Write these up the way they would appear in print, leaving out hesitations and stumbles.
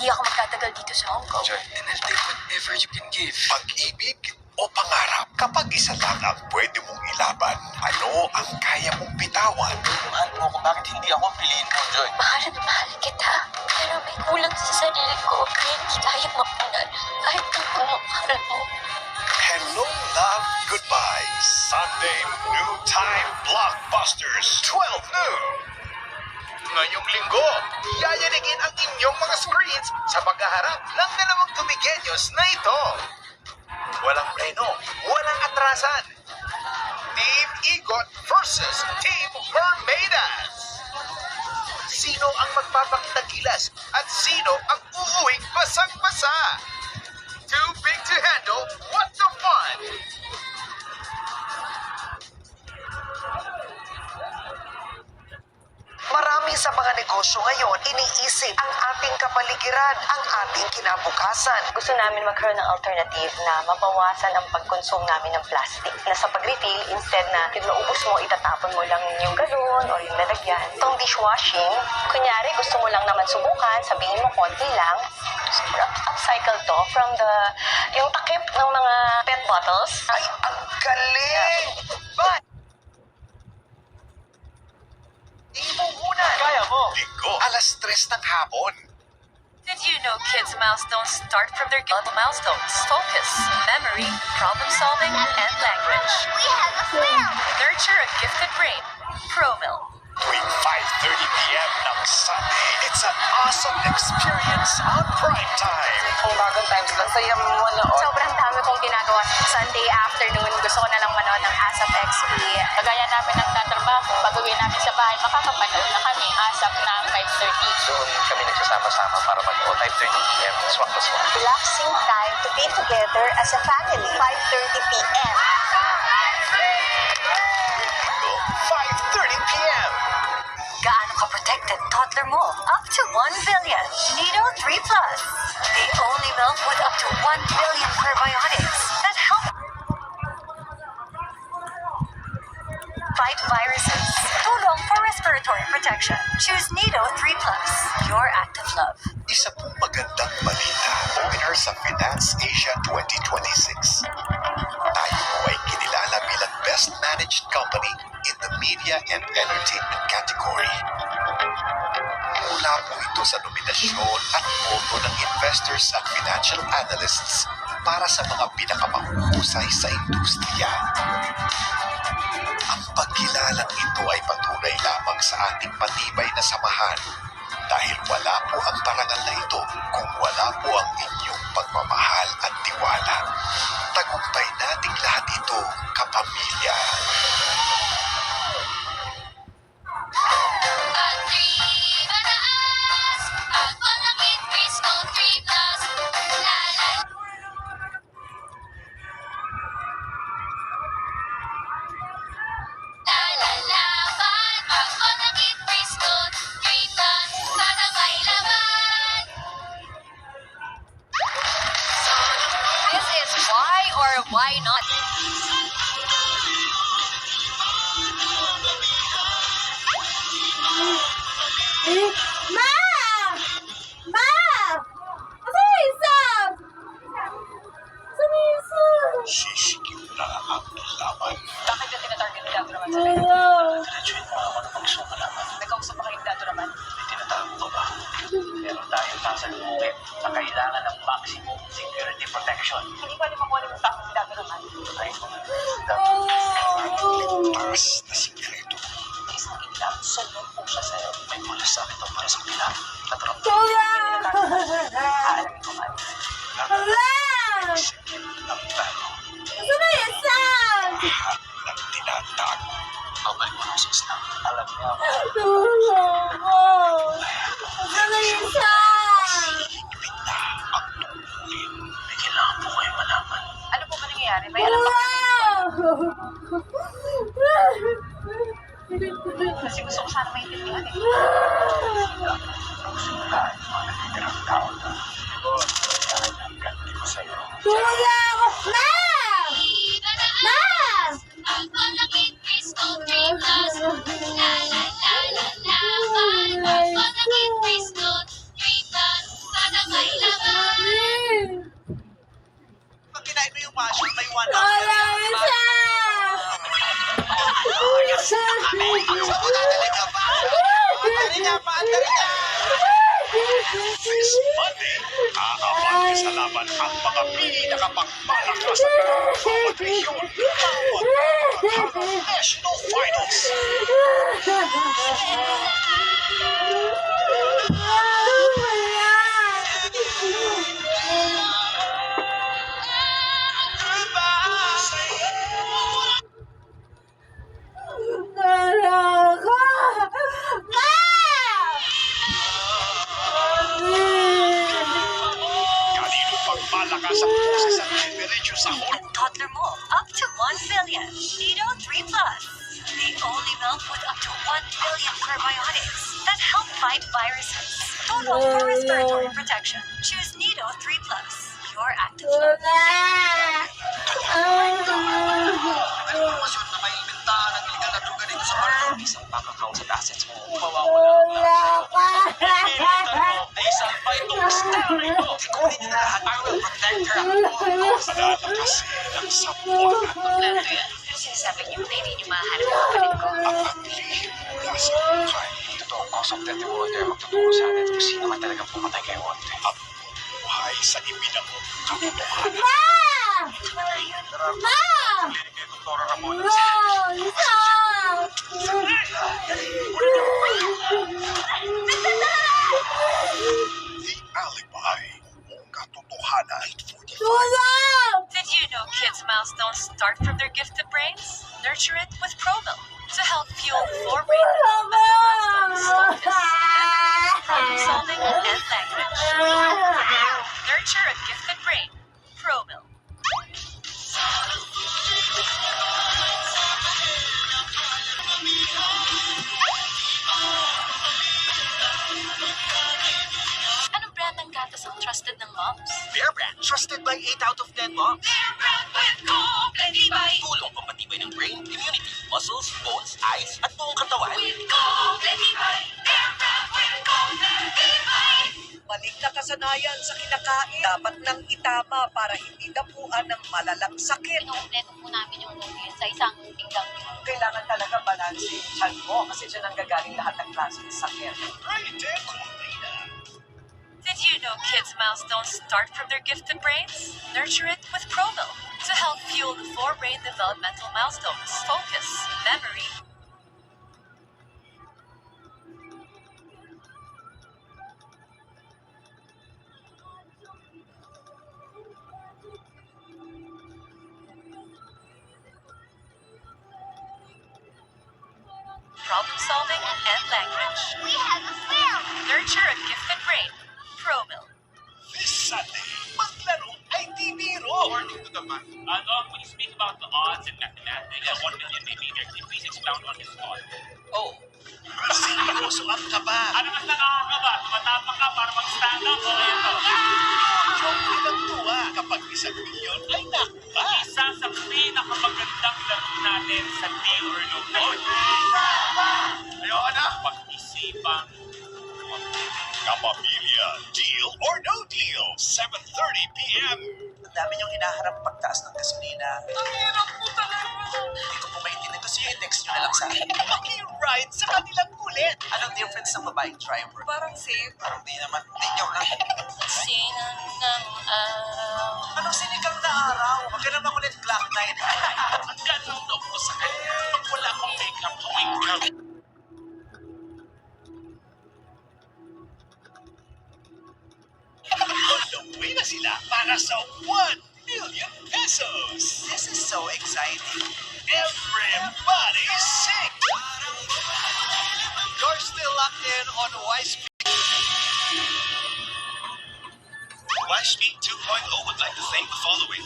hindi ako magtatagal dito sa Hong Kong. Joy, and I'll take whatever you can give. Pag-ibig o pangarap, kapag isa lang ang pwede mong ilaban, ano ang kaya mong bitawan? Mahal mo ako, bakit hindi ako ang piliin mo, Joy? Mahal na mahal kita. Pero may kulang sa sarili ko. Kaya hindi kaya mapunan. Kahit ang mahal mo. Hello, love, goodbye. Sunday New Time Blockbusters, 12 noon. Ngayong linggo, yayanigin ang inyong mga screens sa paghaharap ng dalawang tumigenyos na ito. Walang preno, walang atrasan. Team Igot versus Team Mermaidas. Sino ang magpapakitang gilas at sino ang uuwing basang-basa? Too big to handle, what the fun? Marami sa mga negosyo ngayon iniisip ang ating kapaligiran, ang ating kinabukasan. Gusto namin magkaroon ng alternative na mabawasan ang pag-consume namin ng plastic. Na sa pag-retail, instead na yung naubos mo, itatapon mo lang yung galon or yung lalagyan. Itong dishwashing, kunyari gusto mo lang naman subukan, sabihin mo konti lang, upcycle to from yung takip ng mga PET bottles. Ay, ang galing! But, ibuhunan. Kaya mo! Linggo, alas 3 ng hapon. Did you know kids' milestones start from their milestones? Focus, memory, problem solving, and language. We have a film! Nurture a gifted brain. Proville. Tuwing 5:30 p.m. ng Sunday, it's an awesome experience on prime time. Kung bagong times lang, saya mo manood. Sobrang dami kong ginagawa. Sunday afternoon, gusto ko na lang manood ng ASAP XP. Kagaya namin nagtatrabaho, pag-uwi namin sa bahay, makakapanood na kami ASAP na 5:30. Doon kami nagsasama-sama para mag-o 5:30 p.m. Swak na swak. Relaxing time to be together as a family. 5:30 p.m. Linggo, 5:30 p.m. Gaano ka-protected toddler mo? Up to 1 billion. Nido 3 Plus. The only milk with up to 1 billion probiotics that help fight viruses. Tulong for respiratory protection. Choose Nido 3 Plus. Your act of love. Isa pong magandang balita. Winner sa Finance Asia 2026. Tayo po ay kinilala bilang Best Managed Company in the Media and Entertainment category. Mula po ito sa nominasyon at boto ng investors at financial analysts para sa mga pinakamahusay sa industriya. Ang pagkilalang ito ay patunay lamang sa ating patibay na samahan dahil wala po ang parangal na ito kung wala po ang inyong pagmamahal at tiwala. Tagumpay nating lahat ito, kapamilya. This is why or why not. Ma! Ma! Asan yung isang? Asan yung isang? Sisikip na ang laban. Bakit yung tinatarget ni Dato naman sa Wala. Diretsuhin mo ako ng pagsuka naman. Nagkausap pa kayo ni Dato naman? May tinatawag ko ba? Meron tayong sasalubungin sa kailangan ng maximum security protection. Hindi pa rin makuha yung tao ni Dato naman. Ay, kung Taas na sikreto. isang ilang sunod po siya sa'yo. May mula sa akin para sa kanila. Tatrap Wala. Aalamin ko man. Wala. Sikip ng plano. Asan na yung isang? Lahat ng tinatago. babalik mo ng sistem. Alam niya ako. Tulong ko. Asan na yung isang? Higpit na ang tungkulin. May kailangan po kayo malaman. Ano po ba nangyayari? May alam ba? Wala. Kasi gusto ko sana maintindihan eh. Susunod mga natitirang tao na kailangan ng ganti ko sa'yo. Wala ako. Ma'am! Ma'am! dishwasher, may 1 Wala isa! This Monday, aabante sa laban ang mga pinakapagmalakas at bawat rehiyon. Bawat National Finals. Kanino pagmalakas ang boses at temperature sa holo? And toddler mo, up to 1 billion. Nido 3 Plus. The only milk with up to 1 billion probiotics that help fight viruses. Total for respiratory protection. Choose Nido 3 Plus. Pure active milk. Informasyon na may imbentahan ng illegal na droga dito sa Marco. Isang bank account at assets mo. Ay isang pa itong stellar ito. Ikunin niyo na lahat. I will protect her at all costs. Malalakas ng sapon. Kompleto yan. Sinasabi niyo, na hindi niyo mahanap ang kapatid ko. Ang paglihim mula sa buhay. Ito ang kausap natin mo, Walter. Magtuturo sa atin kung sino man talagang pumatay kay Walter. Ang buhay sa ibinang katotohanan. Wala yun. Klinik kay Dr. Ramon. The Alibi. Ang katotohanan. 845. Did you know kids' milestones start from their gifted brains? Nurture it with Promil to help fuel 4 brain developmental milestones, focus, problem solving, and language. Nurture a gifted brain. Promil. Anong brand ng gatas ang trusted ng moms? Bear Brand. Trusted by 8 out of 10 moms. Tulong pampatibay ng brain, immunity, muscles, bones, eyes, at buong katawan. Maling na kasanayan sa kinakain. Dapat nang itama para hindi dapuan ng malalang sakit. Kinumpleto po namin yung nutrients sa isang pinggang. Kailangan talaga balanse yung tiyan mo kasi dyan ang gagaling lahat ng klaseng sakit. Did you know kids' milestones start from their gifted brains? Nurture it with Promil to help fuel the 4 brain developmental milestones, focus, memory, problem solving, and language. We have a film! Nurture a gifted brain. Promil. This Sunday, maglaro ay di biro. According to the math. When you speak about the odds in mathematics, 1 million may be there. Can you please expound on this thought? Oh, Seryoso ang kaba. Ano mas nakakakaba? Tumatapang ka para mag-stand up o ito? Joke lang tuwa kapag 1 milyon ay nakuha. Isa sa pinakamagandang laro natin sa Deal or No Deal. Ayoko na. Pag-isipan, Kapamilya, Deal or No Deal, 7:30 p.m. Ang dami niyong hinaharap pagtaas ng gasolina. Ang hirap po talaga. Hindi ko po maintindihan. Gusto niyo i-text niyo na lang sa akin. Maki-ride sa kanilang kulit. Anong difference ng babaeng driver? Parang safe. Parang di naman. Di joke lang. Sinang ng araw. Anong sinigang na araw? Huwag ka naman ulit Black Knight. ang ganong loob ko sa kanya. Pag wala akong makeup, tuwing ka. On the way na sila para sa 1 million pesos. This is so exciting. Everybody sing! You're still locked in on YSpeed. YSpeed 2.0 would like to thank the following.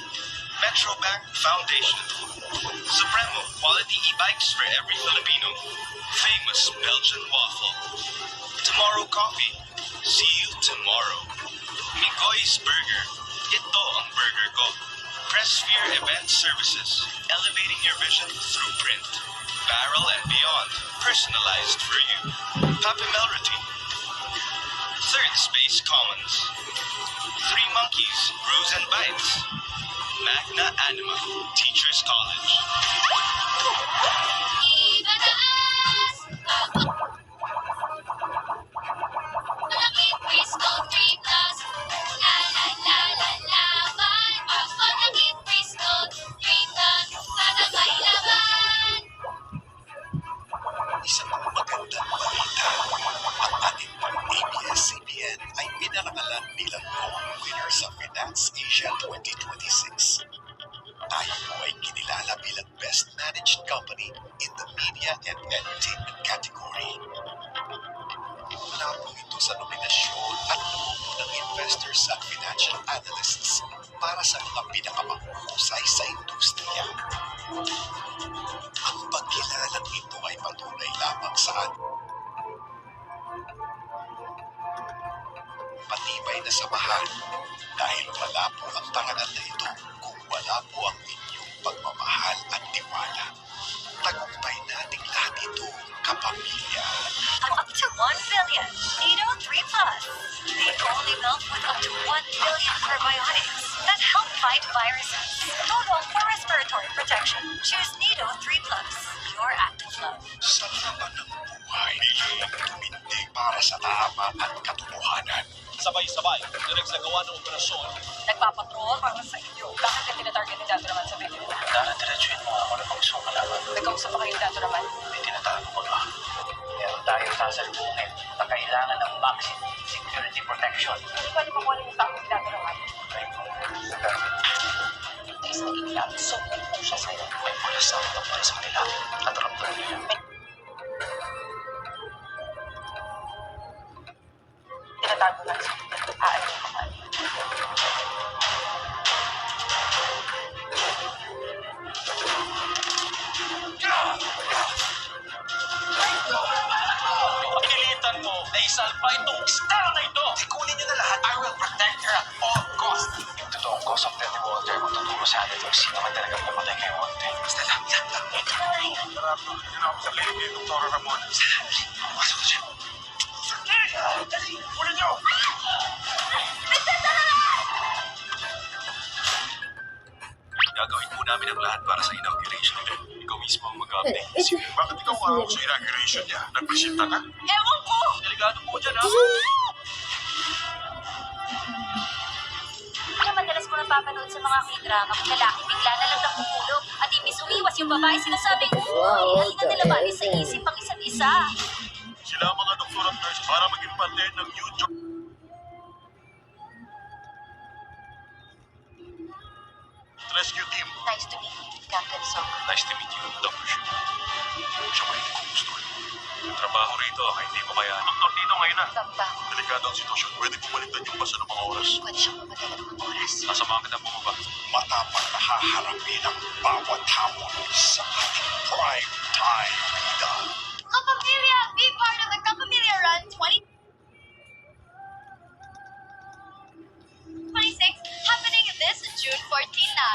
Metrobank Foundation. Supremo quality e-bikes for every Filipino. Famous Belgian waffle. Tomorrow Coffee. See you tomorrow. Mikoy's Burger. Ito ang burger ko. Pressphere Event Services. Elevating your vision through print. Barrel and Beyond. Personalized for you. Papi Melrity. Third Space Commons. Three Monkeys. Brews and Bites. Magna Anima Teachers College. Ibataas! Malaki preschool 3 plus. La la la la laban. Malaki preschool 3 plus. Kasabay laban. Isang magandang balita. Ang ating ABS-CBN ay pinarangalan bilang co-winner sa Finance Asia 2026. Tayo ay kinilala bilang Best Managed Company in the Media and Entertainment category. Napo ito sa nominasyon at lumo ng investors at financial analysts para sa mga pinakamahusay sa industriya. Ang pagkilalang ito ay patunay lamang sa matibay na samahan dahil wala po ang parangal na ito kung wala po ang inyong pagmamahal at tiwala. Tagumpay nating lahat ito, kapamilya. Up to 1 billion. Nido 3 Plus. The only milk with up to 1 billion probiotics that help fight viruses. Total for respiratory protection. Choose Nido 3 Plus. Your act of love. Sa laban ng buhay, piling tumindig para sa tama at katotohanan. Sabay-sabay, direct sa gawa ng operasyon. Nagpapatrol para sa inyo. Bakit ka tinatarget ni Dato naman sa video? Dara, diretsuin mo ako na pag malaman. Nagkausap pa kayo ni Dato naman? May tinatago pa ba? Meron tayong sasalubungin na kailangan ng maximum security protection. Hindi pwede pa kunin yung tao ni Dato naman. Ito isang inyang sumbong po siya sa'yo. May pulas na ako para sa kanila. At raptor nila. Tinatago lang sa aalis ko pa. Pagkilitan mo na isalpa itong star na ito. Ikunin niyo na lahat. I will protect her at all costs. Yung totoong cause of death ni Walter, magtuturo sa atin kung sino man talagang namatay kay Walter. Basta lang yan lang. Ito na nga yan. Raptor, yun ako sa lady, Dr. Ramon. Pasok ko siya. Dali, ulit niyo! Gagawin po namin ang lahat para sa inauguration. Ikaw mismo ang mag-update. Bakit ikaw araw sa inauguration niya? Nagpresenta ka? Ewan ko! Delikado po dyan, ha? Ano madalas mo napapanood sa mga k-drama kung lalaki bigla na lang nakukulog at imbis umiwas yung babae sinasabing, uy, ay na nila maalis sa isip ang isa't isa. Sila ang mga doktor at nurse para maging parte ng new job. Rescue team. Nice to meet you, Captain Song. Nice to meet you, Dr. Shu. Siya ba hindi ko gusto? Yung trabaho rito, hindi ko kaya. Doktor dito ngayon na. Gamba, Delikado ang sitwasyon. Pwede bumaliktad yung basa ng mga oras. pwede siyang mamadala ng mga oras. Kasama kita po ba? Matapang na haharapin ang bawat hamon sa ating prime time. Kapamilya, be part of the Kapamilya Run 2026 happening this June 14 na.